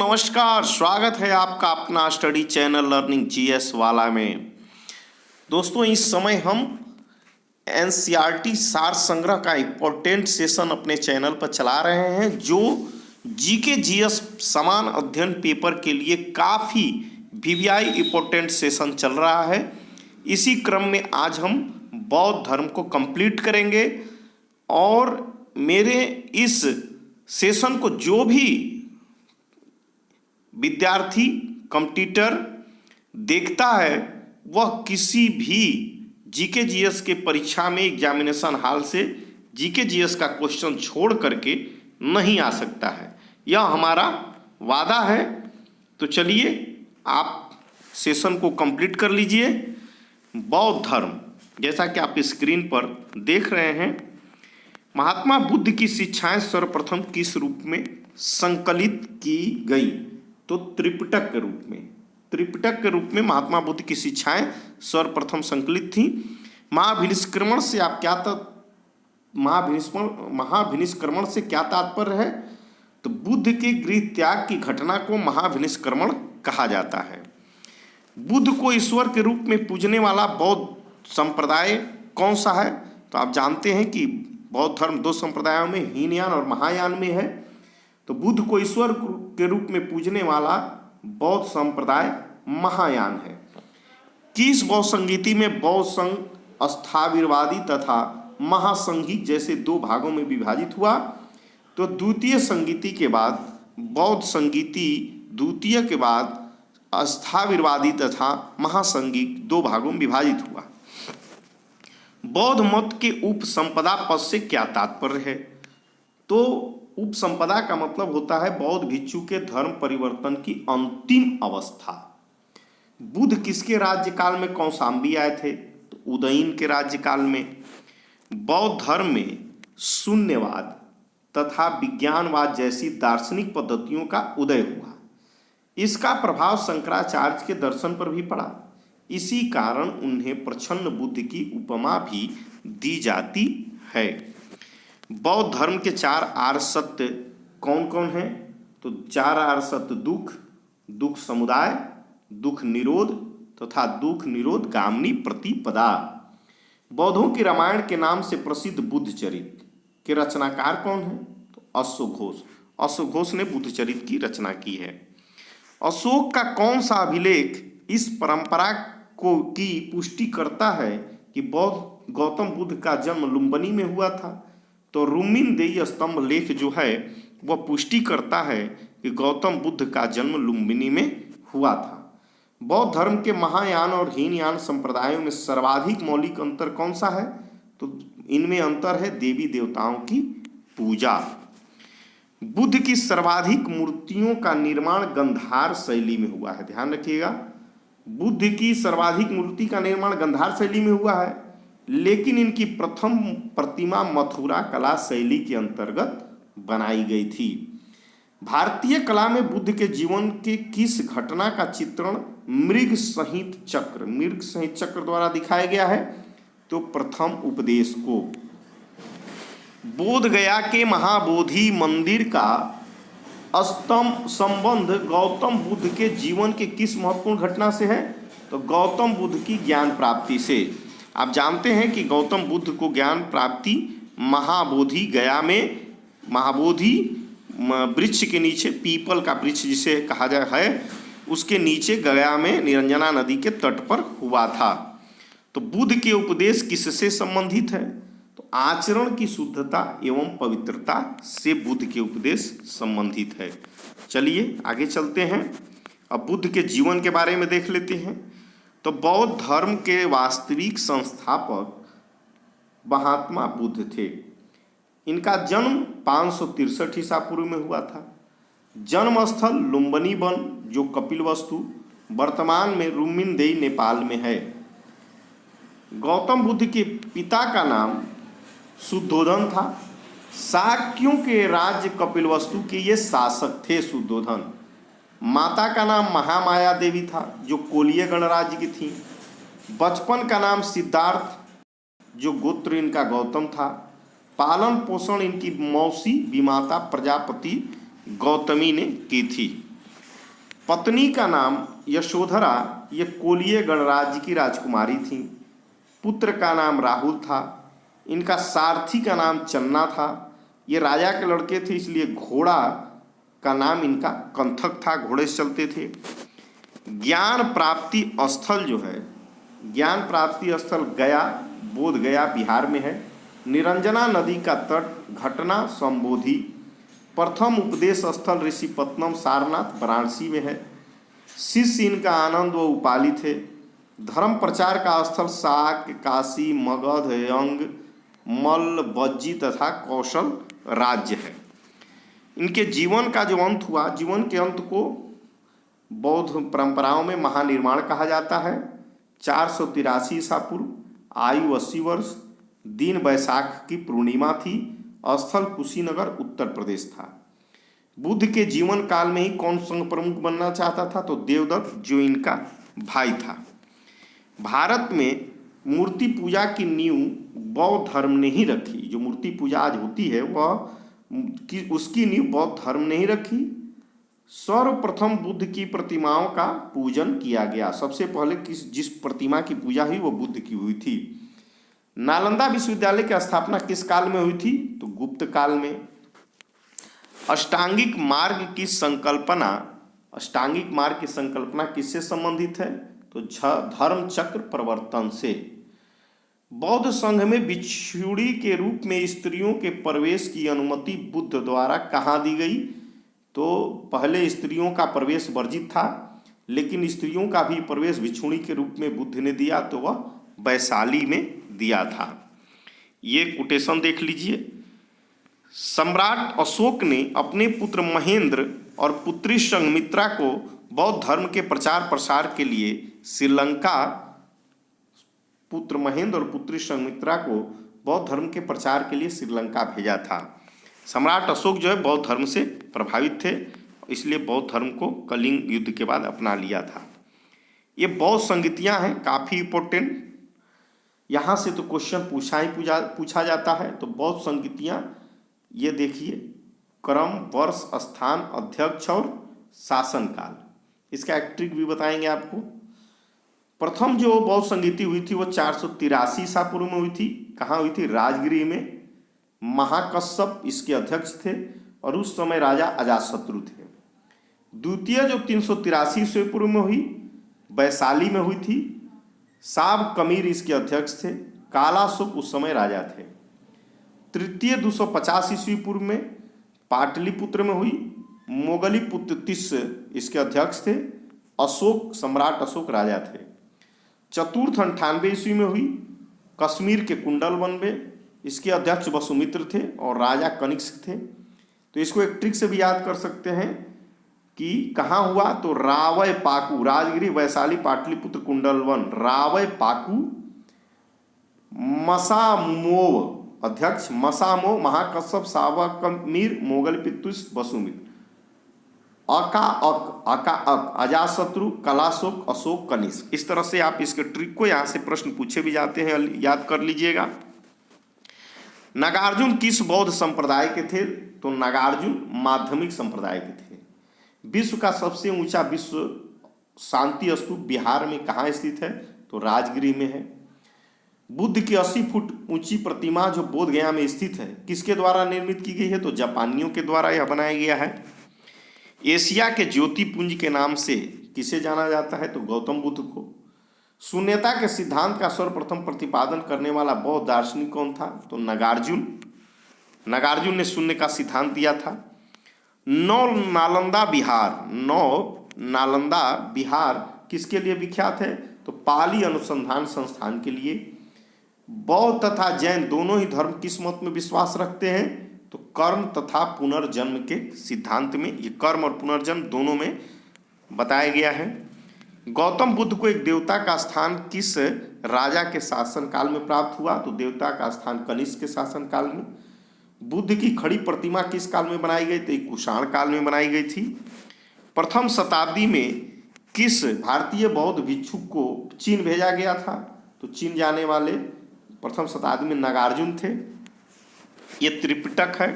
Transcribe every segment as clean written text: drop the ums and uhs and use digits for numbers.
नमस्कार, स्वागत है आपका अपना स्टडी चैनल लर्निंग जीएस वाला में। दोस्तों, इस समय हम एनसीईआरटी सार संग्रह का इम्पोर्टेंट सेशन अपने चैनल पर चला रहे हैं, जो जीके जीएस समान अध्ययन पेपर के लिए काफ़ी वीवीआई इम्पोर्टेंट सेशन चल रहा है। इसी क्रम में आज हम बौद्ध धर्म को कंप्लीट करेंगे और मेरे इस सेशन को जो भी विद्यार्थी कंप्यूटर देखता है वह किसी भी जीके जीएस के परीक्षा में एग्जामिनेशन हॉल से जीके जीएस का क्वेश्चन छोड़ करके नहीं आ सकता है, यह हमारा वादा है। तो चलिए आप सेशन को कंप्लीट कर लीजिए। बौद्ध धर्म, जैसा कि आप स्क्रीन पर देख रहे हैं, महात्मा बुद्ध की शिक्षाएं सर्वप्रथम किस रूप में संकलित की गई? तो त्रिपिटक के रूप में महात्मा बुद्ध की शिक्षाएं सर्वप्रथम संकलित थी। महाभिनिष्क्रमण से आप क्या महाभिनिष्क्रमण से क्या तात्पर्य है? तो बुद्ध के गृह त्याग की घटना को महाभिनिष्क्रमण कहा जाता है। बुद्ध को ईश्वर के रूप में पूजने वाला बौद्ध संप्रदाय कौन सा है? तो आप जानते हैं कि बौद्ध धर्म दो संप्रदायों में, हीनयान और महायान में है। तो बुद्ध को ईश्वर के रूप में पूजने वाला बौद्ध संप्रदाय महायान है। किस बौद्ध संगीति में बौद्ध संघ स्थाविरवादी तथा महासंघिक जैसे दो भागों में विभाजित हुआ? तो द्वितीय संगीति के बाद बौद्ध संगीति द्वितीय के बाद स्थाविरवादी तथा महासंघिक दो भागों में विभाजित हुआ। बौद्ध मत के उपसंपदा पद से क्या तात्पर्य है? तो उपसंपदा का मतलब होता है बौद्ध भिक्षु के धर्म परिवर्तन की अंतिम अवस्था। बुद्ध किसके राज्यकाल में कौशाम्बी आए थे? तो उदयन के राज्यकाल में। बौद्ध धर्म में शून्यवाद तथा विज्ञानवाद जैसी दार्शनिक पद्धतियों का उदय हुआ। इसका प्रभाव शंकराचार्य के दर्शन पर भी पड़ा। इसी कारण उन्हें प्रच्छन्न बुद्ध की उपमा भी दी जाती है। बौद्ध धर्म के चार आर्य सत्य कौन कौन हैं? तो चार आर्य सत्य दुख समुदाय, दुख निरोध तथा दुख निरोध गामिनी प्रतिपदा। बौद्धों की रामायण के नाम से प्रसिद्ध बुद्ध चरित के रचनाकार कौन है? तो अश्वघोष ने बुद्ध चरित की रचना की है। अशोक का कौन सा अभिलेख इस परंपरा की पुष्टि करता है कि बौद्ध गौतम बुद्ध का जन्म लुम्बिनी में हुआ था? तो रुम्मिनदेई स्तंभ लेख जो है वह पुष्टि करता है कि गौतम बुद्ध का जन्म लुम्बिनी में हुआ था। बौद्ध धर्म के महायान और हीनयान संप्रदायों में सर्वाधिक मौलिक अंतर कौन सा है? तो इनमें अंतर है देवी देवताओं की पूजा। बुद्ध की सर्वाधिक मूर्तियों का निर्माण गंधार शैली में हुआ है। ध्यान रखिएगा, बुद्ध की सर्वाधिक मूर्ति का निर्माण गंधार शैली में हुआ है, लेकिन इनकी प्रथम प्रतिमा मथुरा कला शैली के अंतर्गत बनाई गई थी। भारतीय कला में बुद्ध के जीवन के किस घटना का चित्रण मृग संहित चक्र द्वारा दिखाया गया है? तो प्रथम उपदेश को। बोध गया के महाबोधि मंदिर का संबंध गौतम बुद्ध के जीवन के किस महत्वपूर्ण घटना से है? तो गौतम बुद्ध की ज्ञान प्राप्ति से। आप जानते हैं कि गौतम बुद्ध को ज्ञान प्राप्ति महाबोधि गया में, महाबोधि वृक्ष के नीचे, पीपल का वृक्ष जिसे कहा जाए है, उसके नीचे गया में निरंजना नदी के तट पर हुआ था। तो बुद्ध के उपदेश किससे संबंधित है? तो आचरण की शुद्धता एवं पवित्रता से बुद्ध के उपदेश संबंधित है। चलिए आगे चलते हैं, अब बुद्ध के जीवन के बारे में देख लेते हैं। तो बौद्ध धर्म के वास्तविक संस्थापक महात्मा बुद्ध थे। इनका जन्म 563 ईसा पूर्व में हुआ था। जन्म स्थल लुम्बिनी वन जो कपिलवस्तु वर्तमान में रुम्मिनदेई नेपाल में है। गौतम बुद्ध के पिता का नाम शुद्धोधन था। शाक्यों के राज्य कपिलवस्तु के ये शासक थे शुद्धोधन। माता का नाम महामाया देवी था जो कोलिय गणराज्य की थी। बचपन का नाम सिद्धार्थ जो गोत्र इनका गौतम था। पालन पोषण इनकी मौसी विमाता प्रजापति गौतमी ने की थी। पत्नी का नाम यशोधरा, ये कोलिय गणराज्य की राजकुमारी थी। पुत्र का नाम राहुल था। इनका सारथी का नाम चन्ना था। ये राजा के लड़के थे, इसलिए घोड़ा का नाम इनका कंथक था, घोड़े से चलते थे। ज्ञान प्राप्ति स्थल जो है, ज्ञान प्राप्ति स्थल गया, बोध गया बिहार में है। निरंजना नदी का तट घटना संबोधि। प्रथम उपदेश स्थल ऋषिपत्नम सारनाथ वाराणसी में है। शिष्य इनका आनंद व उपाली थे। धर्म प्रचार का स्थल साक, काशी, मगध, यंग, मल्ल, बज्जी तथा कौशल राज्य है। इनके जीवन का जो अंत हुआ, जीवन के अंत को बौद्ध परंपराओं में महानिर्वाण कहा जाता है। 483 ईसा पूर्व, आयु 80 वर्ष, दिन वैशाख की पूर्णिमा थी, स्थल कुशीनगर उत्तर प्रदेश था। बुद्ध के जीवन काल में ही कौन संघ प्रमुख बनना चाहता था? तो देवदत्त, जो इनका भाई था। भारत में मूर्ति पूजा की नींव बौद्ध धर्म ने ही रखी। जो मूर्ति पूजा आज होती है वह उसकी नींव बौद्ध धर्म ने ही रखी। सर्वप्रथम बुद्ध की प्रतिमाओं का पूजन किया गया। सबसे पहले जिस प्रतिमा की पूजा हुई वो बुद्ध की हुई थी। नालंदा विश्वविद्यालय की स्थापना किस काल में हुई थी? तो गुप्त काल में। अष्टांगिक मार्ग की संकल्पना, अष्टांगिक मार्ग की संकल्पना किससे संबंधित है? तो धर्म चक्र प्रवर्तन से। बौद्ध संघ में भिक्षुणी के रूप में स्त्रियों के प्रवेश की अनुमति बुद्ध द्वारा कहाँ दी गई? तो पहले स्त्रियों का प्रवेश वर्जित था, लेकिन स्त्रियों का भी प्रवेश भिक्षुणी के रूप में बुद्ध ने दिया, तो वह वैशाली में दिया था। ये कोटेशन देख लीजिए। सम्राट अशोक ने अपने पुत्र महेंद्र और पुत्री संघमित्रा को बौद्ध धर्म के प्रचार प्रसार के लिए श्रीलंका, पुत्र महेंद्र और पुत्री संघमित्रा को बौद्ध धर्म के प्रचार के लिए श्रीलंका भेजा था। सम्राट अशोक जो है बौद्ध धर्म से प्रभावित थे, इसलिए बौद्ध धर्म को कलिंग युद्ध के बाद अपना लिया था। ये बौद्ध संगीतियाँ हैं, काफ़ी इंपॉर्टेंट। यहाँ से तो क्वेश्चन पूछा जाता है। तो बौद्ध संगीतियाँ ये देखिए, क्रम, वर्ष, स्थान, अध्यक्ष और शासनकाल। इसका एक ट्रिक भी बताएंगे आपको। प्रथम जो बौद्ध संगीति हुई थी वो 483 ईसा पूर्व में हुई थी। कहाँ हुई थी? राजगिरी में। महाकश्यप इसके अध्यक्ष थे और उस समय राजा अजातशत्रु थे। द्वितीय जो 383 ईसा पूर्व में हुई, वैशाली में हुई थी। साब कमीर इसके अध्यक्ष थे। कालाशोक उस समय राजा थे। तृतीय 250 ईस्वी पूर्व में पाटलिपुत्र में हुई। मोगलीपुत्र तिस्स इसके अध्यक्ष थे। अशोक, सम्राट अशोक राजा थे। चतुर्थ 98 ईस्वी में हुई। कश्मीर के कुंडल वन में इसके अध्यक्ष वसुमित्र थे और राजा कनिष्क थे। तो इसको एक ट्रिक से भी याद कर सकते हैं कि कहाँ हुआ? तो रावय पाकू, राजगिरी, वैशाली, पाटलिपुत्र, कुंडल वन, रावय पाकू। मसामोव अध्यक्ष, मसामो, महाकश्यप, सावकमीर, मोगलपितुस, वसुमित्र। अका अजातशत्रु, कलाशोक, अशोक, कनिष्क। इस तरह से आप इसके ट्रिक को यहाँ से प्रश्न पूछे भी जाते हैं, याद कर लीजिएगा। नागार्जुन किस बौद्ध संप्रदाय के थे? तो नागार्जुन माध्यमिक संप्रदाय के थे। विश्व का सबसे ऊंचा विश्व शांति स्तूप बिहार में कहाँ स्थित है? तो राजगिरी में है। बुद्ध की 80 फुट ऊंची प्रतिमा जो बोध गया में स्थित है, किसके द्वारा निर्मित की गई है? तो जापानियों के द्वारा यह बनाया गया है। एशिया के ज्योतिपुंज के नाम से किसे जाना जाता है? तो गौतम बुद्ध को। शून्यता के सिद्धांत का सर्वप्रथम प्रतिपादन करने वाला बौद्ध दार्शनिक कौन था? तो नागार्जुन। नागार्जुन ने शून्य का सिद्धांत दिया था। नौ नालंदा बिहार किसके लिए विख्यात है? तो पाली अनुसंधान संस्थान के लिए। बौद्ध तथा जैन दोनों ही धर्म किस मत में विश्वास रखते हैं? तो कर्म तथा पुनर्जन्म के सिद्धांत में। ये कर्म और पुनर्जन्म दोनों में बताया गया है। गौतम बुद्ध को एक देवता का स्थान किस राजा के शासनकाल में प्राप्त हुआ? तो देवता का स्थान कनिष्क के शासनकाल में। बुद्ध की खड़ी प्रतिमा किस काल में बनाई गई? तो कुषाण काल में बनाई गई थी। प्रथम शताब्दी में किस भारतीय बौद्ध भिक्षुक को चीन भेजा गया था? तो चीन जाने वाले प्रथम शताब्दी में नागार्जुन थे। ये त्रिपिटक है।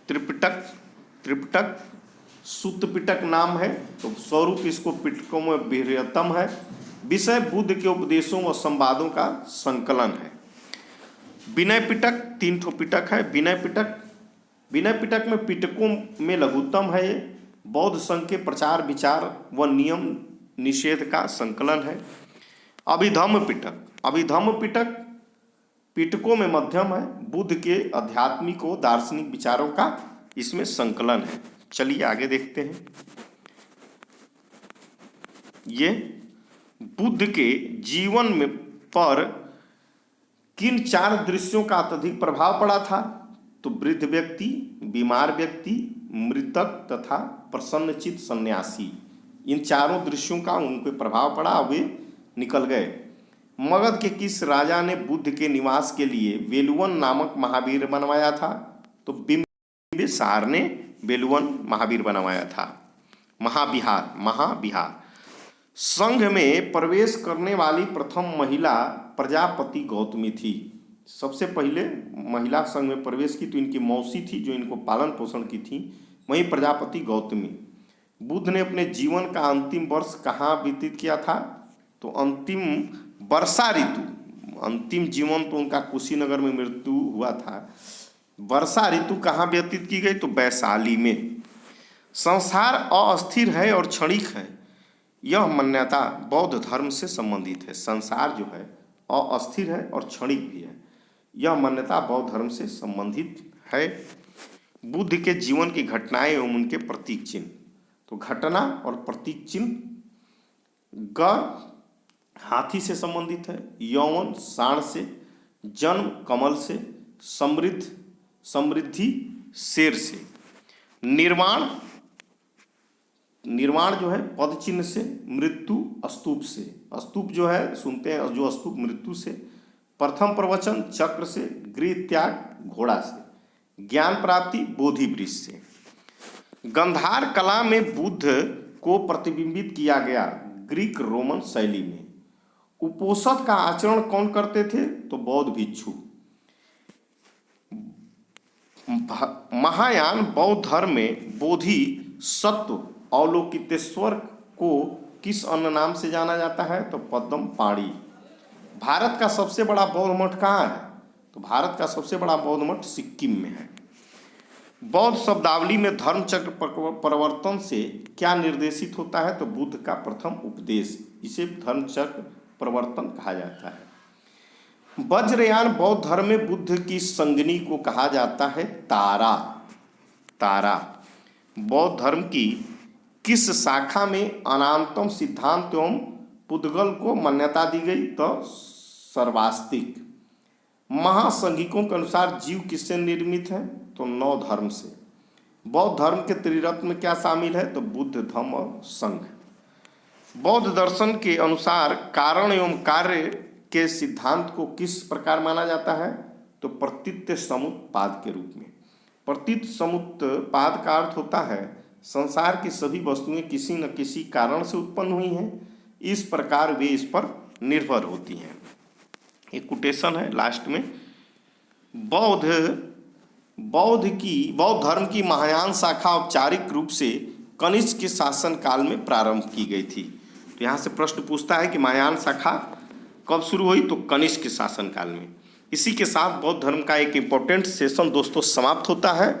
त्रिपिटक सुत्त पिटक नाम है, तो स्वरूप इसको पिटकों में बृहत्तम है। विषय बुद्ध के उपदेशों व संवादों का संकलन है। विनय पिटक 3 ठो पिटक है। विनय पिटक में पिटकों में लघुत्तम है। ये बौद्ध संघ के प्रचार विचार व नियम निषेध का संकलन है। अभिधम्म पिटक पिटकों में मध्यम है। बुद्ध के आध्यात्मिक व दार्शनिक विचारों का इसमें संकलन है। चलिए आगे देखते हैं। ये बुद्ध के जीवन में पर किन 4 दृश्यों का अत्यधिक प्रभाव पड़ा था? तो वृद्ध व्यक्ति, बीमार व्यक्ति, मृतक तथा प्रसन्नचित्त सन्यासी, इन चारों दृश्यों का उन पर प्रभाव पड़ा, वे निकल गए। मगध के किस राजा ने बुद्ध के निवास के लिए वेलुवन नामक महावीर बनवाया था? तो बिंबिसार ने वेलुवन महावीर बनवाया था। महाविहार। संघ में प्रवेश करने वाली प्रथम महिला प्रजापति गौतमी थी। सबसे पहले महिला संघ में प्रवेश की तो इनकी मौसी थी, जो इनको पालन पोषण की थी, वहीं प्रजापति गौतमी। बुद्ध ने अपने जीवन का अंतिम वर्ष कहाँ व्यतीत किया था? तो अंतिम वर्षा ऋतु, अंतिम जीवन तो उनका कुशीनगर में मृत्यु हुआ था। वर्षा ऋतु कहाँ व्यतीत की गई? तो वैशाली में। संसार अस्थिर है और क्षणिक है, यह मान्यता बौद्ध धर्म से संबंधित है। संसार जो है अस्थिर है और क्षणिक भी है, यह मान्यता बौद्ध धर्म से संबंधित है। बुद्ध के जीवन की घटनाएं एवं उनके प्रतीक चिन्ह। तो घटना और प्रतीक चिन्ह। ग हाथी से संबंधित है, यौवन साण से, जन्म कमल से, समृद्धि शेर से, निर्वाण जो है पद चिन्ह से, मृत्यु स्तूप से, स्तूप जो है सुनते हैं जो स्तूप मृत्यु से, प्रथम प्रवचन चक्र से, गृह त्याग घोड़ा से, ज्ञान प्राप्ति बोधि वृक्ष से। गंधार कला में बुद्ध को प्रतिबिंबित किया गया ग्रीक रोमन शैली में। उपोषण का आचरण कौन करते थे? तो बौद्ध भिक्षु। महायान बौद्ध धर्म में बोधि सत्व अवलोकितेश्वर को किस अन्य नाम से जाना जाता है? तो पद्म पाणी। भारत का सबसे बड़ा बौद्ध मठ कहाँ है? तो भारत का सबसे बड़ा बौद्ध मठ सिक्किम में है। बौद्ध शब्दावली में धर्मचक्र प्रवर्तन से क्या निर्देशित होता है? तो बुद्ध का प्रथम उपदेश, इसे धर्मचक्र प्रवर्तन कहा जाता है। वज्रयान बौद्ध धर्म में बुद्ध की संगिनी को कहा जाता है तारा। बौद्ध धर्म की किस शाखा में अनात्म सिद्धांत एवं पुद्गल को मान्यता दी गई? तो सर्वास्तिक। महासंघिकों के अनुसार जीव किससे निर्मित है? तो 9 धर्म से। बौद्ध धर्म के त्रिरत्न में क्या शामिल है? तो बुद्ध, धम्म और संघ। बौद्ध दर्शन के अनुसार कारण एवं कार्य के सिद्धांत को किस प्रकार माना जाता है? तो प्रतीत समुत्पाद के रूप में। प्रतीत समुत्पाद का अर्थ होता है संसार की सभी वस्तुएं किसी न किसी कारण से उत्पन्न हुई हैं, इस प्रकार वे इस पर निर्भर होती हैं। एक कोटेशन है लास्ट में। बौद्ध धर्म की महायान शाखा औपचारिक रूप से कनिष्क के शासन काल में प्रारंभ की गई थी। तो यहाँ से प्रश्न पूछता है कि महायान शाखा कब शुरू हुई? तो कनिष्क के शासन काल में। इसी के साथ बौद्ध धर्म का एक इम्पोर्टेंट सेशन दोस्तों समाप्त होता है।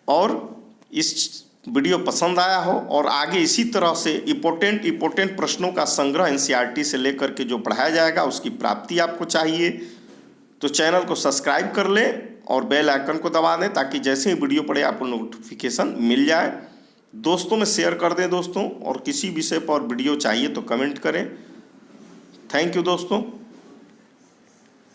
और इस वीडियो पसंद आया हो और आगे इसी तरह से इम्पोर्टेंट प्रश्नों का संग्रह एनसीईआरटी से लेकर के जो पढ़ाया जाएगा उसकी प्राप्ति आपको चाहिए तो चैनल को सब्सक्राइब कर लें और बेल आइकन को दबा दें, ताकि जैसे ही वीडियो पड़े आपको नोटिफिकेशन मिल जाए। दोस्तों में शेयर कर दें दोस्तों, और किसी विषय पर वीडियो चाहिए तो कमेंट करें। थैंक यू दोस्तों।